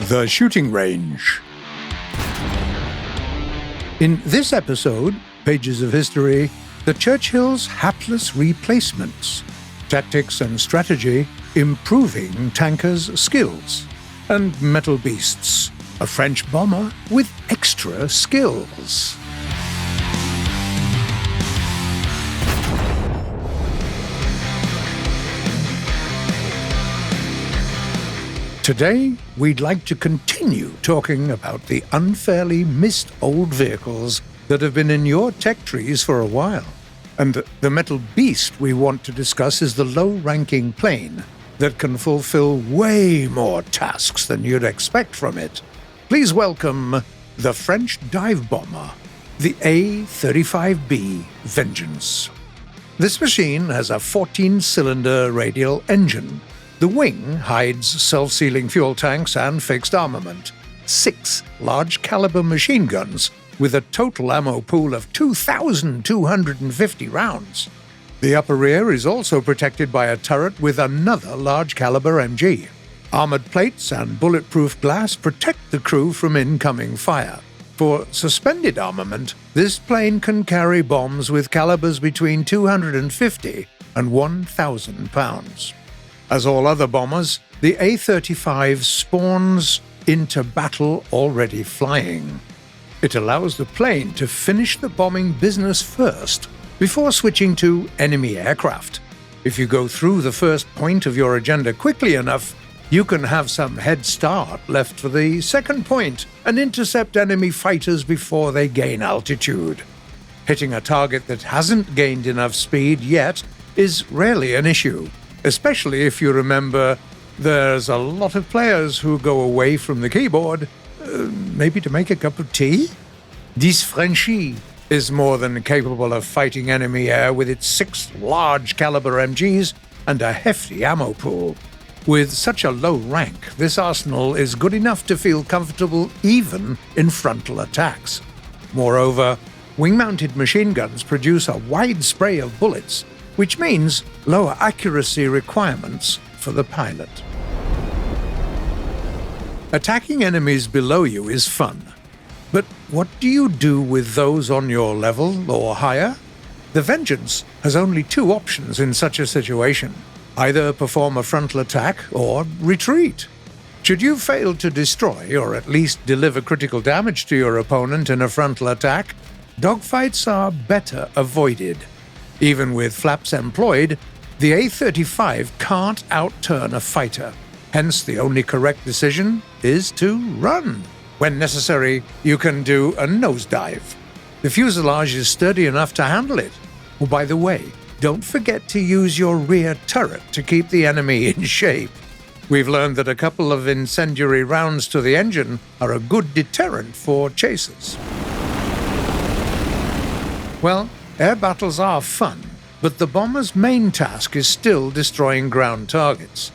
The Shooting Range. In this episode, Pages of History, the Churchill's Hapless replacements, tactics and strategy improving tankers' skills, and Metal Beasts, a French bomber with extra skills. Today, we'd like to continue talking about the unfairly missed old vehicles that have been in your tech trees for a while. And the metal beast we want to discuss is the low-ranking plane that can fulfill way more tasks than you'd expect from it. Please welcome the French dive bomber, the A-35B Vengeance. This machine has a 14-cylinder radial engine. The wing hides self-sealing fuel tanks and fixed armament, 6 large-caliber machine guns with a total ammo pool of 2,250 rounds. The upper rear is also protected by a turret with another large-caliber MG. Armored plates and bulletproof glass protect the crew from incoming fire. For suspended armament, this plane can carry bombs with calibers between 250 and 1,000 pounds. As all other bombers, the A-35 spawns into battle already flying. It allows the plane to finish the bombing business first, before switching to enemy aircraft. If you go through the first point of your agenda quickly enough, you can have some head start left for the second point and intercept enemy fighters before they gain altitude. Hitting a target that hasn't gained enough speed yet is rarely an issue. Especially if you remember there's a lot of players who go away from the keyboard, maybe to make a cup of tea? This Frenchie is more than capable of fighting enemy air with its 6 large-caliber MGs and a hefty ammo pool. With such a low rank, this arsenal is good enough to feel comfortable even in frontal attacks. Moreover, wing-mounted machine guns produce a wide spray of bullets, which means lower accuracy requirements for the pilot. Attacking enemies below you is fun, but what do you do with those on your level or higher? The Vengeance has only 2 options in such a situation: either perform a frontal attack or retreat. Should you fail to destroy or at least deliver critical damage to your opponent in a frontal attack, dogfights are better avoided. Even with flaps employed, the A-35 can't outturn a fighter. Hence, the only correct decision is to run. When necessary, you can do a nosedive. The fuselage is sturdy enough to handle it. Oh, by the way, don't forget to use your rear turret to keep the enemy in shape. We've learned that a couple of incendiary rounds to the engine are a good deterrent for chasers. Well, air battles are fun, but the bomber's main task is still destroying ground targets.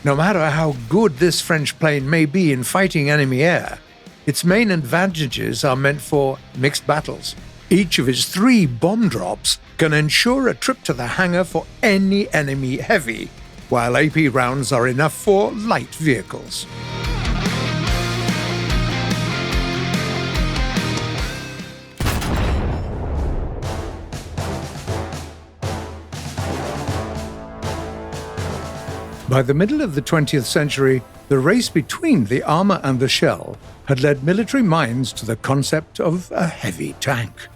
No matter how good this French plane may be in fighting enemy air, its main advantages are meant for mixed battles. Each of its 3 bomb drops can ensure a trip to the hangar for any enemy heavy, while AP rounds are enough for light vehicles. By the middle of the 20th century, the race between the armor and the shell had led military minds to the concept of a heavy tank.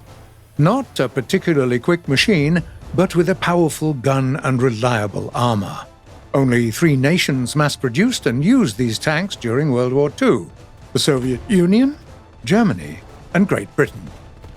Not a particularly quick machine, but with a powerful gun and reliable armor. Only 3 nations mass-produced and used these tanks during World War II: the Soviet Union, Germany, and Great Britain.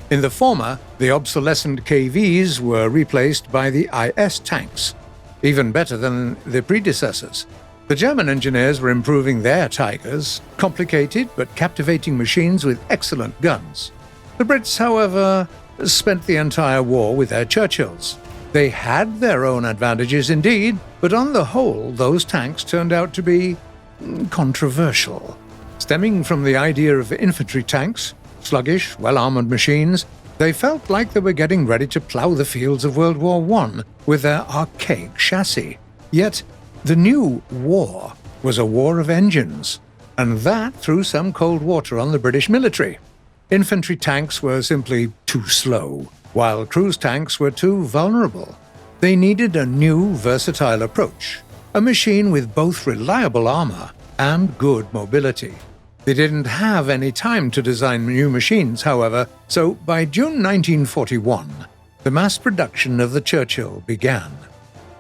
In the former, the obsolescent KVs were replaced by the IS tanks, even better than the predecessors. The German engineers were improving their Tigers, complicated but captivating machines with excellent guns. The Brits, however, spent the entire war with their Churchills. They had their own advantages indeed, but on the whole, those tanks turned out to be controversial. Stemming from the idea of infantry tanks, sluggish, well-armored machines, they felt like they were getting ready to plow the fields of World War I with their archaic chassis. Yet, the new war was a war of engines, and that threw some cold water on the British military. Infantry tanks were simply too slow, while cruise tanks were too vulnerable. They needed a new, versatile approach, a machine with both reliable armor and good mobility. They didn't have any time to design new machines, however, so by June 1941, the mass production of the Churchill began.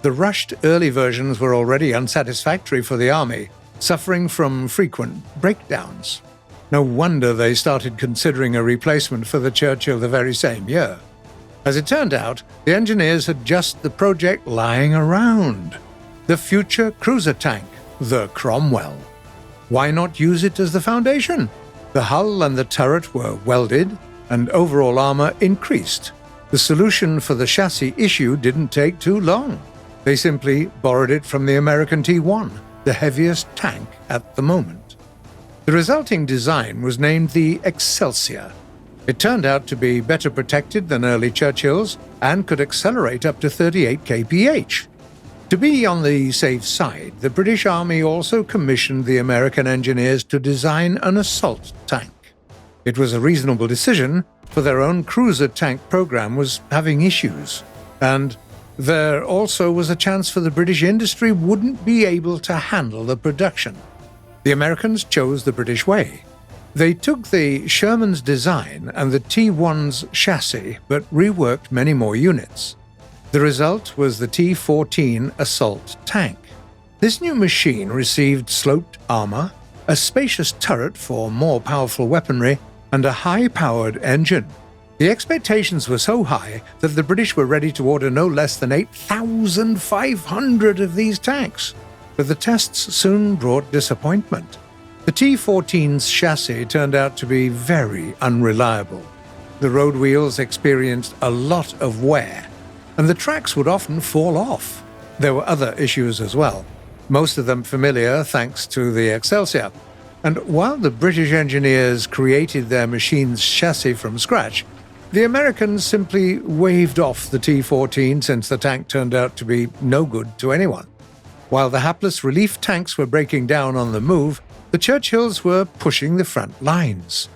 The rushed early versions were already unsatisfactory for the Army, suffering from frequent breakdowns. No wonder they started considering a replacement for the Churchill the very same year. As it turned out, the engineers had just the project lying around: the future cruiser tank, the Cromwell. Why not use it as the foundation? The hull and the turret were welded, and overall armor increased. The solution for the chassis issue didn't take too long. They simply borrowed it from the American T-1, the heaviest tank at the moment. The resulting design was named the Excelsior. It turned out to be better protected than early Churchills and could accelerate up to 38 kph. To be on the safe side, the British Army also commissioned the American engineers to design an assault tank. It was a reasonable decision, for their own cruiser tank program was having issues, and there also was a chance for the British industry wouldn't be able to handle the production. The Americans chose the British way. They took the Sherman's design and the T-1's chassis, but reworked many more units. The result was the T-14 assault tank. This new machine received sloped armor, a spacious turret for more powerful weaponry, and a high-powered engine. The expectations were so high that the British were ready to order no less than 8,500 of these tanks. But the tests soon brought disappointment. The T-14's chassis turned out to be very unreliable. The road wheels experienced a lot of wear, and the tracks would often fall off. There were other issues as well, most of them familiar thanks to the Excelsior. And while the British engineers created their machine's chassis from scratch, the Americans simply waved off the T-14 since the tank turned out to be no good to anyone. While the Hapless relief tanks were breaking down on the move, the Churchills were pushing the front lines.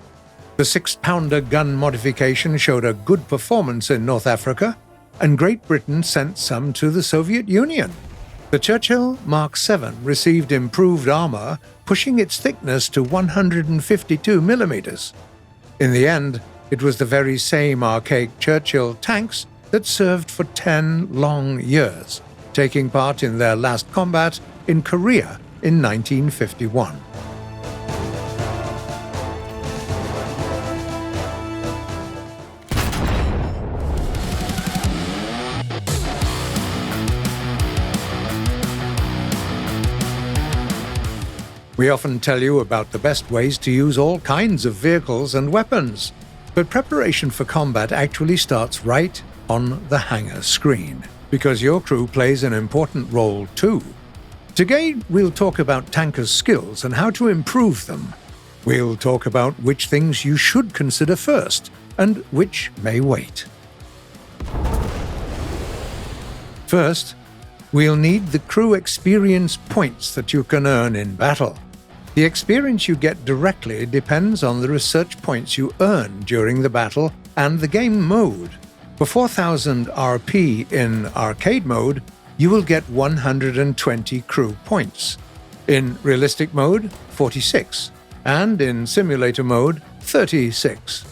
The 6-pounder gun modification showed a good performance in North Africa, and Great Britain sent some to the Soviet Union. The Churchill Mark VII received improved armor, pushing its thickness to 152 millimeters. In the end, it was the very same archaic Churchill tanks that served for 10 long years, taking part in their last combat in Korea in 1951. We often tell you about the best ways to use all kinds of vehicles and weapons, but preparation for combat actually starts right on the hangar screen, because your crew plays an important role too. Today, we'll talk about tankers' skills and how to improve them. We'll talk about which things you should consider first and which may wait. First, we'll need the crew experience points that you can earn in battle. The experience you get directly depends on the research points you earn during the battle and the game mode. For 4,000 RP in arcade mode, you will get 120 crew points. In realistic mode, 46, and in simulator mode, 36.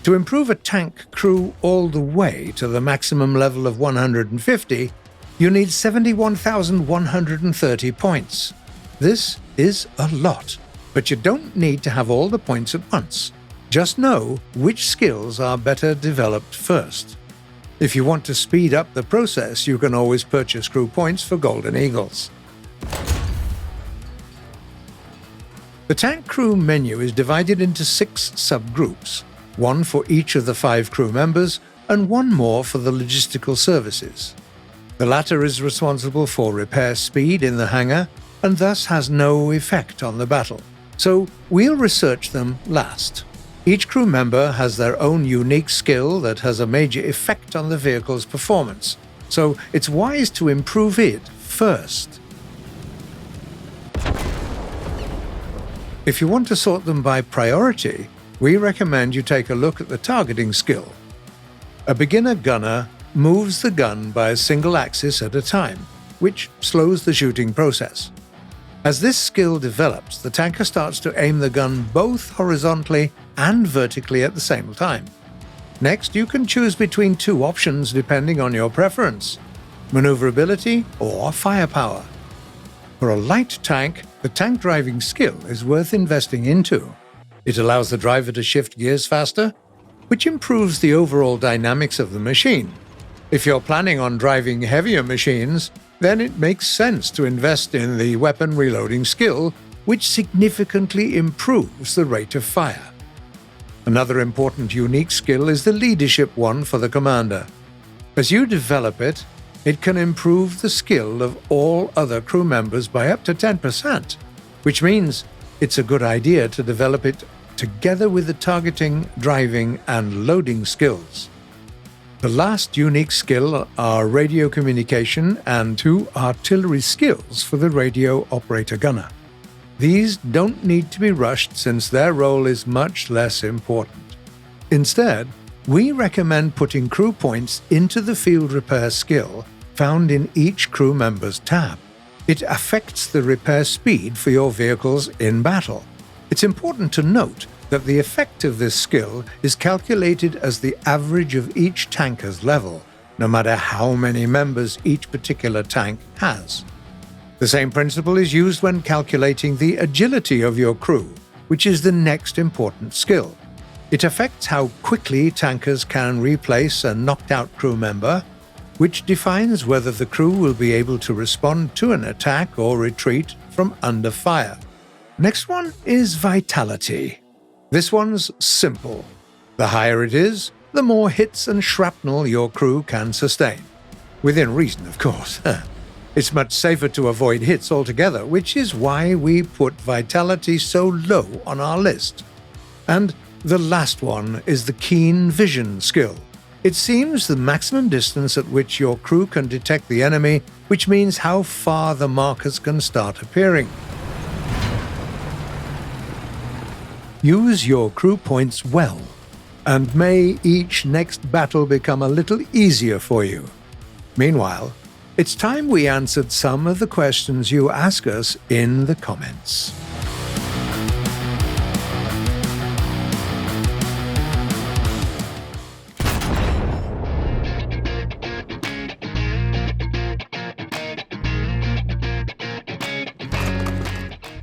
To improve a tank crew all the way to the maximum level of 150, you need 71,130 points. This is a lot, but you don't need to have all the points at once. Just know which skills are better developed first. If you want to speed up the process, you can always purchase crew points for Golden Eagles. The tank crew menu is divided into 6 subgroups, one for each of the 5 crew members and one more for the logistical services. The latter is responsible for repair speed in the hangar and thus has no effect on the battle, so we'll research them last. Each crew member has their own unique skill that has a major effect on the vehicle's performance, so it's wise to improve it first. If you want to sort them by priority, we recommend you take a look at the targeting skill. A beginner gunner moves the gun by a single axis at a time, which slows the shooting process. As this skill develops, the tanker starts to aim the gun both horizontally and vertically at the same time. Next, you can choose between two options depending on your preference: maneuverability or firepower. For a light tank, the tank driving skill is worth investing into. It allows the driver to shift gears faster, which improves the overall dynamics of the machine. If you're planning on driving heavier machines, then it makes sense to invest in the weapon reloading skill, which significantly improves the rate of fire. Another important unique skill is the leadership one for the commander. As you develop it, it can improve the skill of all other crew members by up to 10%, which means it's a good idea to develop it together with the targeting, driving, and loading skills. The last unique skill are radio communication and 2 artillery skills for the radio operator gunner. These don't need to be rushed since their role is much less important. Instead, we recommend putting crew points into the field repair skill found in each crew member's tab. It affects the repair speed for your vehicles in battle. It's important to note that the effect of this skill is calculated as the average of each tanker's level, no matter how many members each particular tank has. The same principle is used when calculating the agility of your crew, which is the next important skill. It affects how quickly tankers can replace a knocked-out crew member, which defines whether the crew will be able to respond to an attack or retreat from under fire. Next one is vitality. This one's simple. The higher it is, the more hits and shrapnel your crew can sustain. Within reason, of course. It's much safer to avoid hits altogether, which is why we put vitality so low on our list. And the last one is the keen vision skill. It seems the maximum distance at which your crew can detect the enemy, which means how far the markers can start appearing. Use your crew points well, and may each next battle become a little easier for you. Meanwhile, it's time we answered some of the questions you ask us in the comments.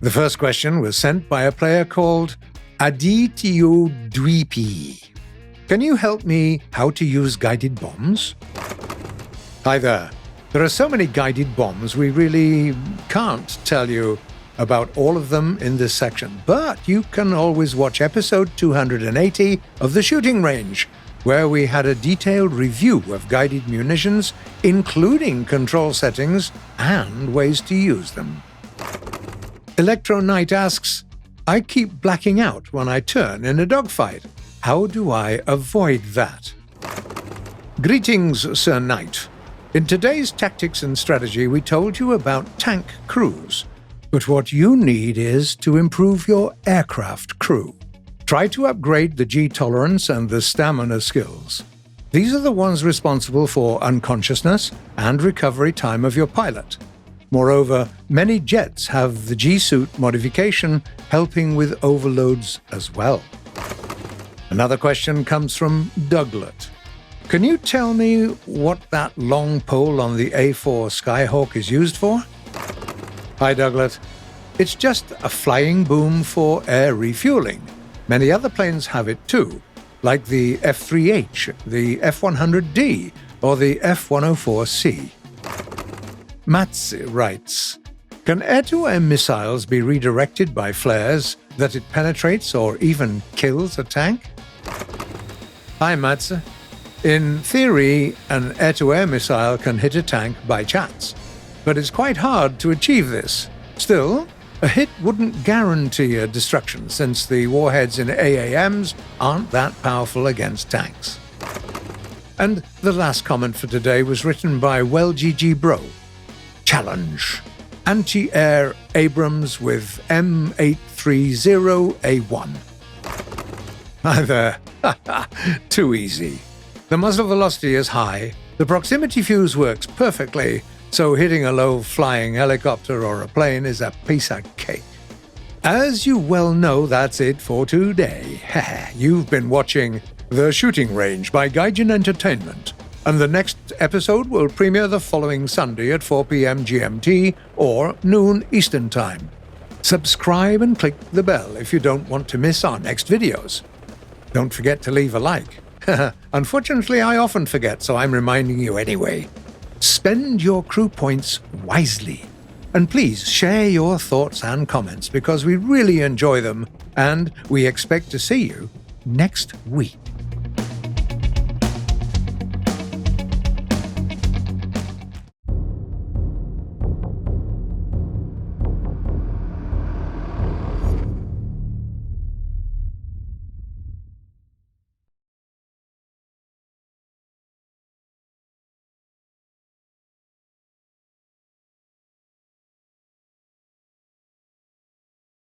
The first question was sent by a player called Adityo Dwipi. Can you help me how to use guided bombs? Hi there. There are so many guided bombs, we really can't tell you about all of them in this section, but you can always watch episode 280 of The Shooting Range, where we had a detailed review of guided munitions, including control settings and ways to use them. Electro Knight asks, I keep blacking out when I turn in a dogfight. How do I avoid that? Greetings, Sir Knight. In today's Tactics and Strategy, we told you about tank crews, but what you need is to improve your aircraft crew. Try to upgrade the G-tolerance and the stamina skills. These are the ones responsible for unconsciousness and recovery time of your pilot. Moreover, many jets have the G-suit modification, helping with overloads as well. Another question comes from Douglet. Can you tell me what that long pole on the A4 Skyhawk is used for? Hi, Douglet. It's just a flying boom for air refueling. Many other planes have it too, like the F-3H, the F-100D, or the F-104C. Mats writes, can air-to-air missiles be redirected by flares that it penetrates or even kills a tank? Hi, Mats. In theory, an air-to-air missile can hit a tank by chance, but it's quite hard to achieve this. Still, a hit wouldn't guarantee a destruction since the warheads in AAMs aren't that powerful against tanks. And the last comment for today was written by WellGG Bro. Challenge. Anti-air Abrams with M83 130A1. Either. Too easy. The muzzle velocity is high, the proximity fuse works perfectly, so hitting a low-flying helicopter or a plane is a piece of cake. As you well know, that's it for today. You've been watching The Shooting Range by Gaijin Entertainment, and the next episode will premiere the following Sunday at 4 p.m. GMT or noon Eastern Time. Subscribe and click the bell if you don't want to miss our next videos. Don't forget to leave a like. Unfortunately, I often forget, so I'm reminding you anyway. Spend your crew points wisely. And please share your thoughts and comments because we really enjoy them and we expect to see you next week.